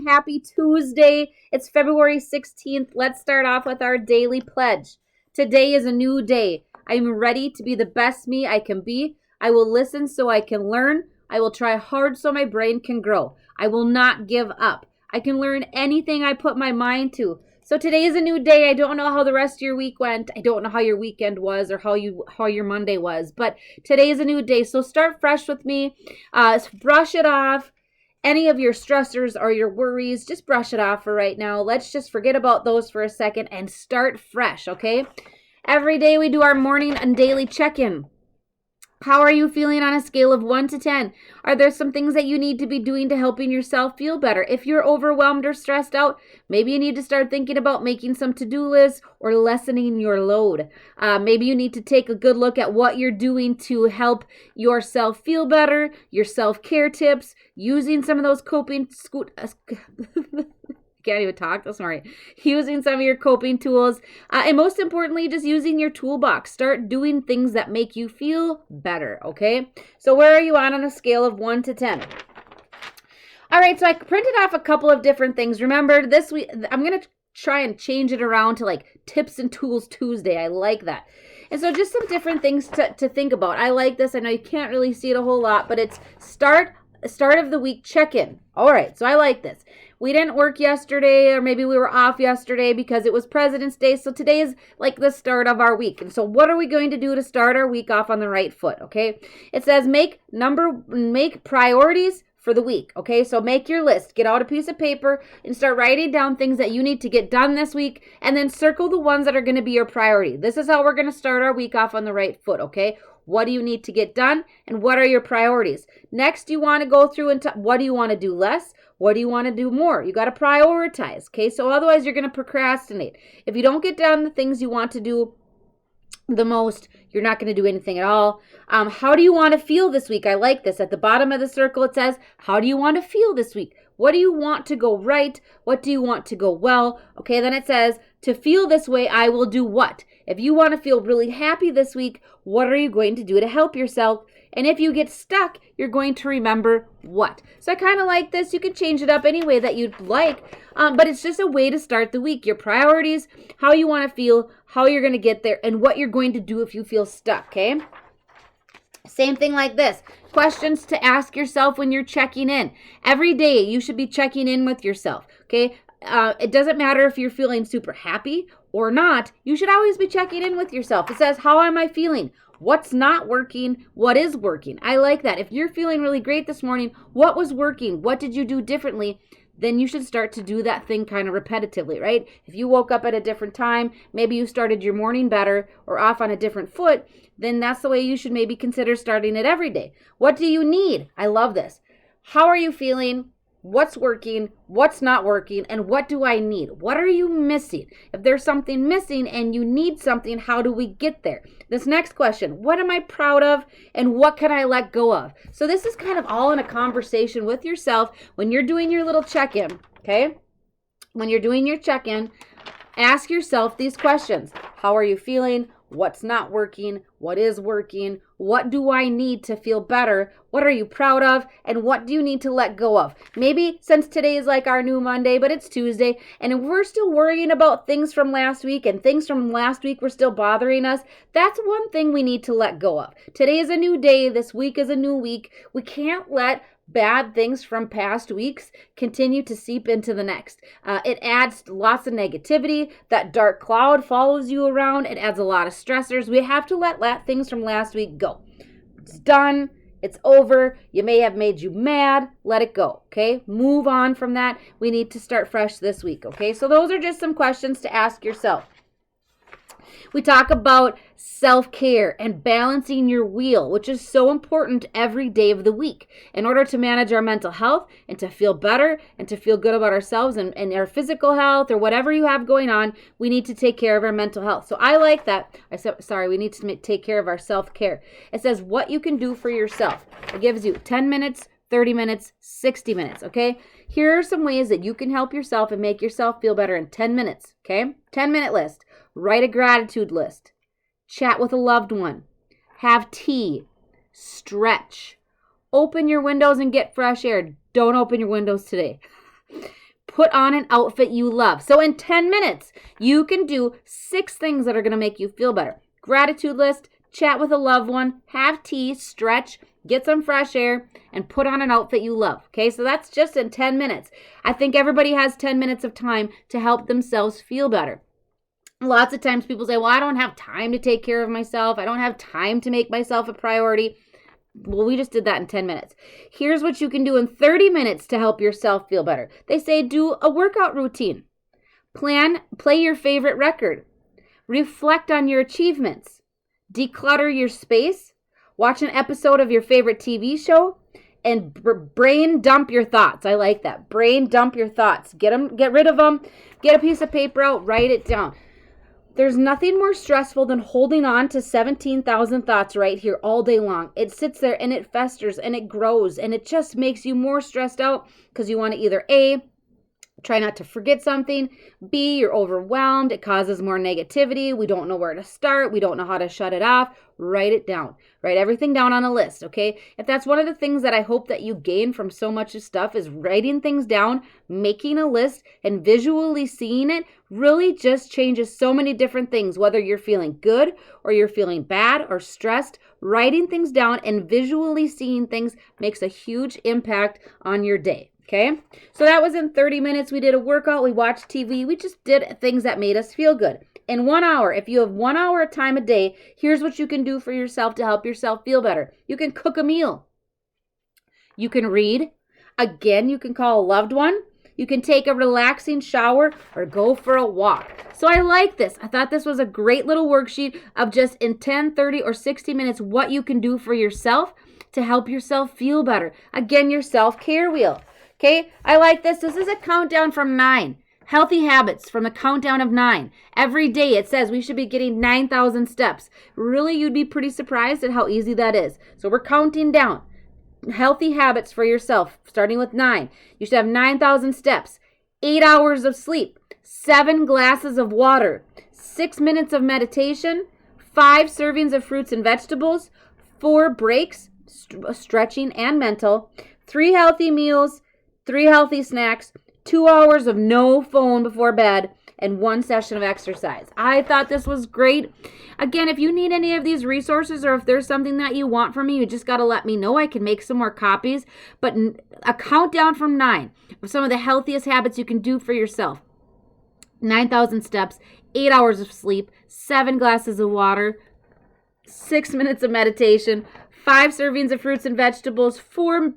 Happy Tuesday. It's February 16th. Let's start off with our daily pledge. Today is a new day. I am ready to be the best me I can be. I will listen so I can learn. I will try hard so my brain can grow. I will not give up. I can learn anything I put my mind to. So today is a new day. I don't know how the rest of your week went. I don't know how your weekend was or how your Monday was, but today is a new day. So start fresh with me. Brush it off. Any of your stressors or your worries, just brush it off for right now. Let's just forget about those for a second and start fresh, okay? Every day we do our morning and daily check-in. How are you feeling on a scale of 1 to 10? Are there some things that you need to be doing to helping yourself feel better? If you're overwhelmed or stressed out, maybe you need to start thinking about making some to-do lists or lessening your load. Maybe you need to take a good look at what you're doing to help yourself feel better, your self-care tips, using some of those can't even talk this morning. Using some of your coping tools. And most importantly, just using your toolbox. Start doing things that make you feel better, okay? So where are you on a scale of 1 to 10? All right, so I printed off a couple of different things. Remember, this week, I'm going to try and change it around to like Tips and Tools Tuesday. I like that. And so just some different things to think about. I like this. I know you can't really see it a whole lot, but it's start of the week check-in. All right, so I like this. We didn't work yesterday, or maybe we were off yesterday because it was President's Day. So today is like the start of our week. And so what are we going to do to start our week off on the right foot? Okay. It says make priorities for the week. Okay. So make your list, get out a piece of paper and start writing down things that you need to get done this week. And then circle the ones that are going to be your priority. This is how we're going to start our week off on the right foot. Okay. What do you need to get done? And what are your priorities? Next, you want to go through and what do you want to do less? What do you want to do more? You got to prioritize, okay? So otherwise, you're going to procrastinate. If you don't get done the things you want to do the most, you're not going to do anything at all. How do you want to feel this week? I like this. At the bottom of the circle, it says, how do you want to feel this week? What do you want to go right? What do you want to go well? Okay, then it says, to feel this way, I will do what? If you want to feel really happy this week, what are you going to do to help yourself? And if you get stuck, you're going to remember what. So I kind of like this. You can change it up any way that you'd like, but it's just a way to start the week. Your priorities, how you want to feel, how you're going to get there, and what you're going to do if you feel stuck, okay? Same thing like this. Questions to ask yourself when you're checking in. Every day, you should be checking in with yourself, okay? It doesn't matter if you're feeling super happy or not. You should always be checking in with yourself. It says, how am I feeling? What's not working? What is working? I like that. If you're feeling really great this morning, what was working? What did you do differently? Then you should start to do that thing kind of repetitively, right? If you woke up at a different time, maybe you started your morning better or off on a different foot, then that's the way you should maybe consider starting it every day. What do you need? I love this. How are you feeling? What's working, what's not working, and what do I need? What are you missing? If there's something missing and you need something, how do we get there? This next question, what am I proud of and what can I let go of? So this is kind of all in a conversation with yourself when you're doing your little check-in, okay? When you're doing your check-in, ask yourself these questions. How are you feeling? What's not working? What is working? What do I need to feel better? What are you proud of? And what do you need to let go of? Maybe since today is like our new Monday, but it's Tuesday, and we're still worrying about things from last week, and things from last week were still bothering us, that's one thing we need to let go of. Today is a new day. This week is a new week. We can't let bad things from past weeks continue to seep into the next. It adds lots of negativity. That dark cloud follows you around. It adds a lot of stressors. We have to let things from last week go. It's done. It's over. You may have made you mad. Let it go, okay? Move on from that. We need to start fresh this week, okay? So those are just some questions to ask yourself. We talk about self-care and balancing your wheel, which is so important every day of the week. In order to manage our mental health and to feel better and to feel good about ourselves and our physical health or whatever you have going on, we need to take care of our mental health. So I like that. We need to take care of our self-care. It says what you can do for yourself. It gives you 10 minutes, 30 minutes, 60 minutes, okay? Here are some ways that you can help yourself and make yourself feel better in 10 minutes, okay? 10-minute list. Write a gratitude list. Chat with a loved one. Have tea. Stretch. Open your windows and get fresh air. Don't open your windows today. put on an outfit you love. So in 10 minutes, you can do 6 things that are going to make you feel better. Gratitude list, chat with a loved one, have tea, stretch, get some fresh air, and put on an outfit you love. Okay, so that's just in 10 minutes. I think everybody has 10 minutes of time to help themselves feel better. Lots of times people say, well, I don't have time to take care of myself. I don't have time to make myself a priority. Well, we just did that in 10 minutes. Here's what you can do in 30 minutes to help yourself feel better. They say do a workout routine. Play your favorite record. Reflect on your achievements. Declutter your space. Watch an episode of your favorite TV show. And brain dump your thoughts. I like that. Brain dump your thoughts. Get rid of them. Get a piece of paper out. Write it down. There's nothing more stressful than holding on to 17,000 thoughts right here all day long. It sits there and it festers and it grows and it just makes you more stressed out because you want to either A, try not to forget something, B, you're overwhelmed, it causes more negativity, we don't know where to start, we don't know how to shut it off. Write it down. Write everything down on a list, okay? If that's one of the things that I hope that you gain from so much of stuff is writing things down, making a list, and visually seeing it really just changes so many different things, whether you're feeling good or you're feeling bad or stressed. Writing things down and visually seeing things makes a huge impact on your day. Okay, so that was in 30 minutes. We did a workout, we watched TV, we just did things that made us feel good. In 1 hour, if you have 1 hour of time a day, here's what you can do for yourself to help yourself feel better. You can cook a meal. You can read. Again, you can call a loved one. You can take a relaxing shower or go for a walk. So I like this. I thought this was a great little worksheet of just in 10, 30, or 60 minutes what you can do for yourself to help yourself feel better. Again, your self-care wheel. Okay, I like this. This is a countdown from 9. Healthy habits from a countdown of 9. Every day it says we should be getting 9,000 steps. Really, you'd be pretty surprised at how easy that is. So we're counting down. Healthy habits for yourself, starting with 9. You should have 9,000 steps, 8 hours of sleep, 7 glasses of water, 6 minutes of meditation, 5 servings of fruits and vegetables, 4 breaks, stretching and mental, 3 healthy meals, 3 healthy snacks, 2 hours of no phone before bed, and 1 session of exercise. I thought this was great. Again, if you need any of these resources or if there's something that you want from me, you just got to let me know. I can make some more copies. But a countdown from 9 of some of the healthiest habits you can do for yourself. 9,000 steps, 8 hours of sleep, 7 glasses of water, 6 minutes of meditation, 5 servings of fruits and vegetables, 4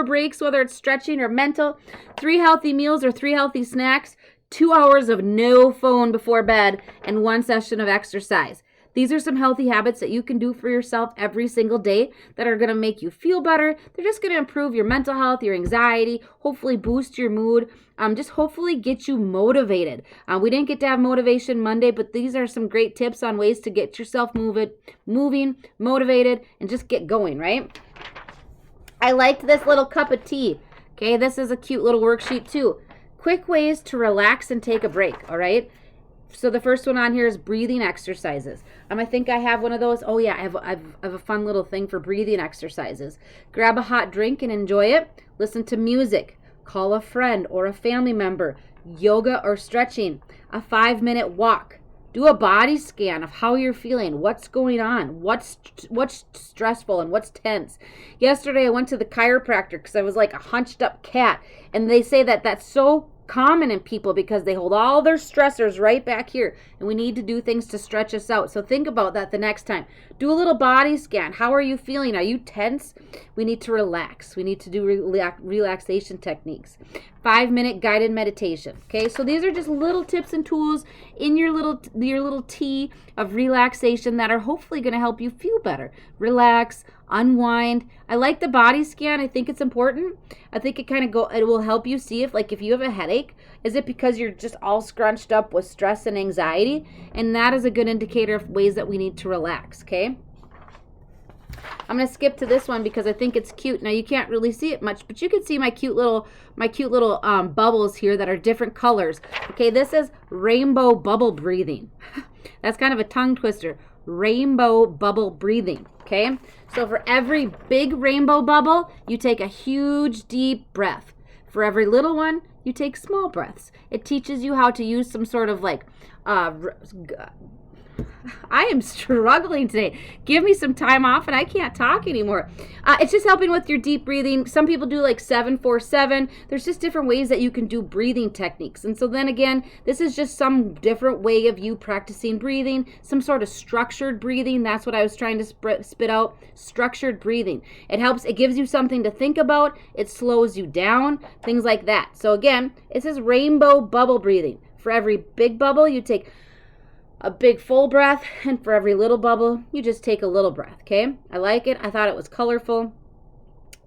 breaks, whether it's stretching or mental, 3 healthy meals or 3 healthy snacks, 2 hours of no phone before bed, and 1 session of exercise. These are some healthy habits that you can do for yourself every single day that are going to make you feel better. They're just going to improve your mental health, your anxiety, hopefully boost your mood, just hopefully get you motivated. We didn't get to have Motivation Monday, but these are some great tips on ways to get yourself moving, motivated, and just get going, right? I liked this little cup of tea. Okay, this is a cute little worksheet too. Quick ways to relax and take a break, all right? So the first one on here is breathing exercises. I think I have one of those. Oh yeah, I have a fun little thing for breathing exercises. Grab a hot drink and enjoy it. Listen to music. Call a friend or a family member. Yoga or stretching. A 5-minute walk. Do a body scan of how you're feeling. What's going on? What's stressful and what's tense? Yesterday I went to the chiropractor because I was like a hunched up cat. And they say that that's so common in people because they hold all their stressors right back here, and we need to do things to stretch us out. So think about that the next time. Do a little body scan. How are you feeling? Are you tense? We need to relax. We need to do relaxation techniques. 5-minute guided meditation. Okay, so these are just little tips and tools in your little tea of relaxation that are hopefully going to help you feel better. Relax, unwind. I like the body scan. I think it's important. I think it will help you see if you have a headache, is it because you're just all scrunched up with stress and anxiety? And that is a good indicator of ways that we need to relax, okay? I'm going to skip to this one because I think it's cute. Now you can't really see it much, but you can see my cute little bubbles here that are different colors. Okay, this is rainbow bubble breathing. That's kind of a tongue twister. Rainbow bubble breathing. Okay, so for every big rainbow bubble, you take a huge deep breath. For every little one, you take small breaths. It teaches you how to use some sort of like, I am struggling today. Give me some time off and I can't talk anymore. It's just helping with your deep breathing. Some people do like 7-4-7. There's just different ways that you can do breathing techniques. And so then again, this is just some different way of you practicing breathing, some sort of structured breathing. That's what I was trying to spit out. Structured breathing. It helps. It gives you something to think about. It slows you down. Things like that. So again, it says rainbow bubble breathing. For every big bubble, you take a big full breath, and for every little bubble, you just take a little breath, okay? I like it. I thought it was colorful.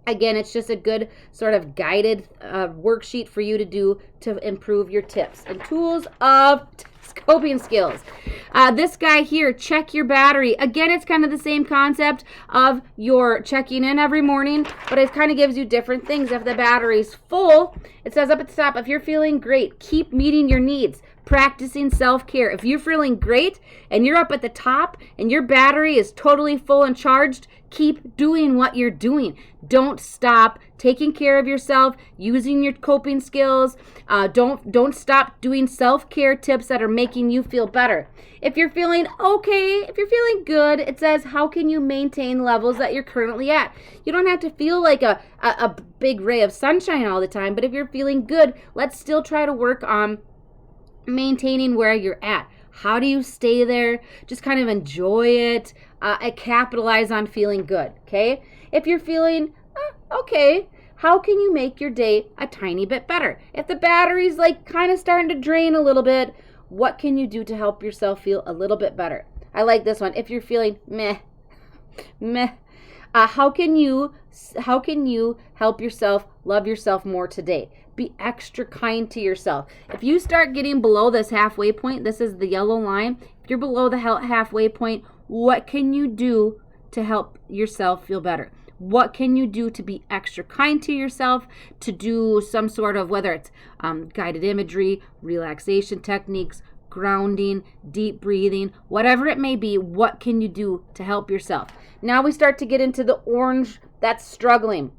Again, it's just a good sort of guided worksheet for you to do to improve your tips and tools of coping skills. This guy here, check your battery. Again, it's kind of the same concept of your checking in every morning, but it kind of gives you different things. If the battery's full, it says up at the top, if you're feeling great, keep meeting your needs. Practicing self-care. If you're feeling great and you're up at the top and your battery is totally full and charged, keep doing what you're doing. Don't stop taking care of yourself, using your coping skills. Don't stop doing self-care tips that are making you feel better. If you're feeling okay, if you're feeling good, it says how can you maintain levels that you're currently at. You don't have to feel like a big ray of sunshine all the time, but if you're feeling good, let's still try to work on maintaining where you're at. How do you stay there? Just kind of enjoy it. Capitalize on feeling good, okay? If you're feeling okay, how can you make your day a tiny bit better? If the battery's like kind of starting to drain a little bit, what can you do to help yourself feel a little bit better? I like this one. If you're feeling meh, how can you help yourself love yourself more today? Be extra kind to yourself. If you start getting below this halfway point, this is the yellow line. If you're below the halfway point, what can you do to help yourself feel better? What can you do to be extra kind to yourself, to do some sort of, whether it's guided imagery, relaxation techniques, grounding, deep breathing, whatever it may be, what can you do to help yourself? Now we start to get into the orange that's struggling.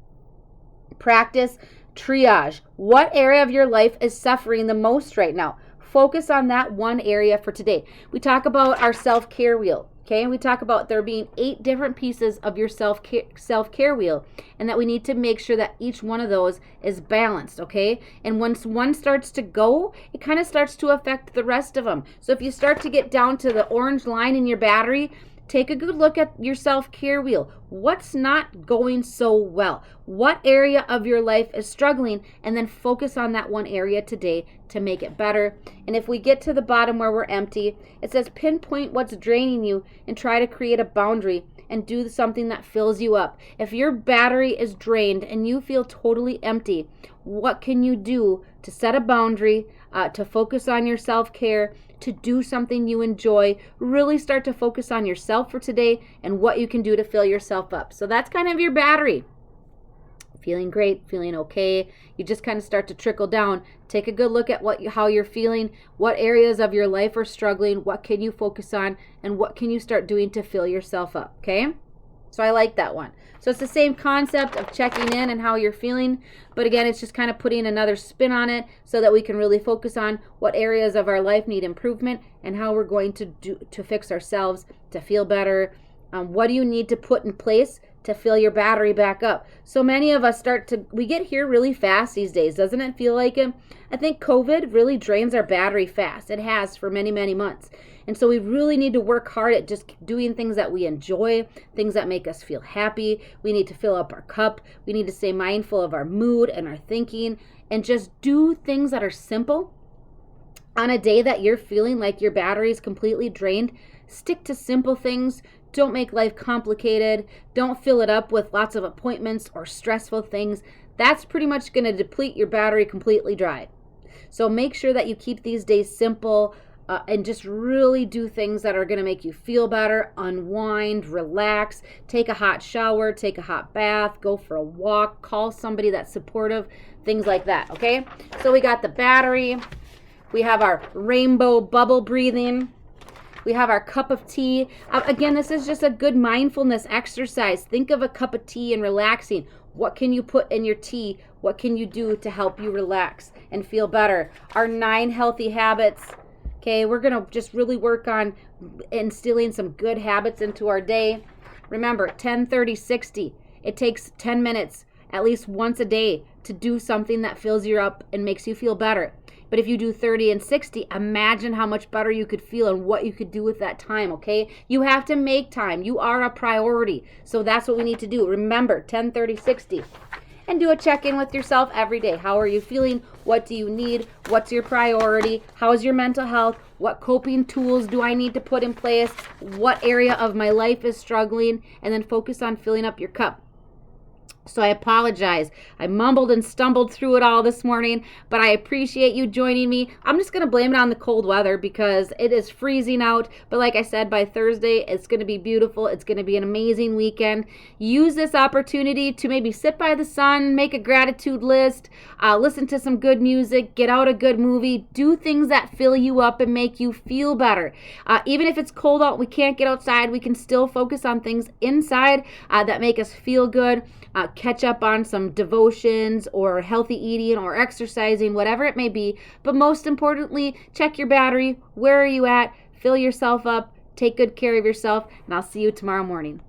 Practice triage. What area of your life is suffering the most right now? Focus on that one area for today. We talk about our self-care wheel, okay? And we talk about there being 8 different pieces of your self-care wheel, and that we need to make sure that each one of those is balanced, okay? And once one starts to go, it kind of starts to affect the rest of them. So if you start to get down to the orange line in your battery, take a good look at your self-care wheel. What's not going so well? What area of your life is struggling? And then focus on that one area today to make it better. And if we get to the bottom where we're empty, it says pinpoint what's draining you and try to create a boundary and do something that fills you up. If your battery is drained and you feel totally empty, what can you do to set a boundary, to focus on your self-care, to do something you enjoy? Really start to focus on yourself for today and what you can do to fill yourself up. So that's kind of your battery. Feeling great, feeling okay. You just kind of start to trickle down. Take a good look at how you're feeling, what areas of your life are struggling, what can you focus on, and what can you start doing to fill yourself up, okay? So I like that one. So it's the same concept of checking in and how you're feeling, but again, it's just kind of putting another spin on it so that we can really focus on what areas of our life need improvement and how we're going to do to fix ourselves to feel better. What do you need to put in place to fill your battery back up? So many of us we get here really fast these days. Doesn't it feel like it? I think COVID really drains our battery fast. It has for many, many months. And so we really need to work hard at just doing things that we enjoy, things that make us feel happy. We need to fill up our cup. We need to stay mindful of our mood and our thinking and just do things that are simple. On a day that you're feeling like your battery is completely drained, stick to simple things. Don't make life complicated. Don't fill it up with lots of appointments or stressful things. That's pretty much going to deplete your battery completely dry. So make sure that you keep these days simple and just really do things that are going to make you feel better, unwind, relax, take a hot shower, take a hot bath, go for a walk, call somebody that's supportive, things like that, okay? So we got the battery. We have our rainbow bubble breathing. We have our cup of tea. Again, this is just a good mindfulness exercise. Think of a cup of tea and relaxing. What can you put in your tea? What can you do to help you relax and feel better? Our 9 healthy habits. Okay, we're going to just really work on instilling some good habits into our day. Remember, 10, 30, 60. It takes 10 minutes at least once a day to do something that fills you up and makes you feel better. But if you do 30 and 60, imagine how much better you could feel and what you could do with that time, okay? You have to make time. You are a priority. So that's what we need to do. Remember, 10, 30, 60. And do a check-in with yourself every day. How are you feeling? What do you need? What's your priority? How is your mental health? What coping tools do I need to put in place? What area of my life is struggling? And then focus on filling up your cup. So I apologize. I mumbled and stumbled through it all this morning, but I appreciate you joining me. I'm just going to blame it on the cold weather because it is freezing out. But like I said, by Thursday, it's going to be beautiful. It's going to be an amazing weekend. Use this opportunity to maybe sit by the sun, make a gratitude list, listen to some good music, get out a good movie, do things that fill you up and make you feel better. Even if it's cold out, we can't get outside, we can still focus on things inside that make us feel good. Catch up on some devotions or healthy eating or exercising, whatever it may be. But most importantly, check your battery. Where are you at? Fill yourself up. Take good care of yourself. And I'll see you tomorrow morning.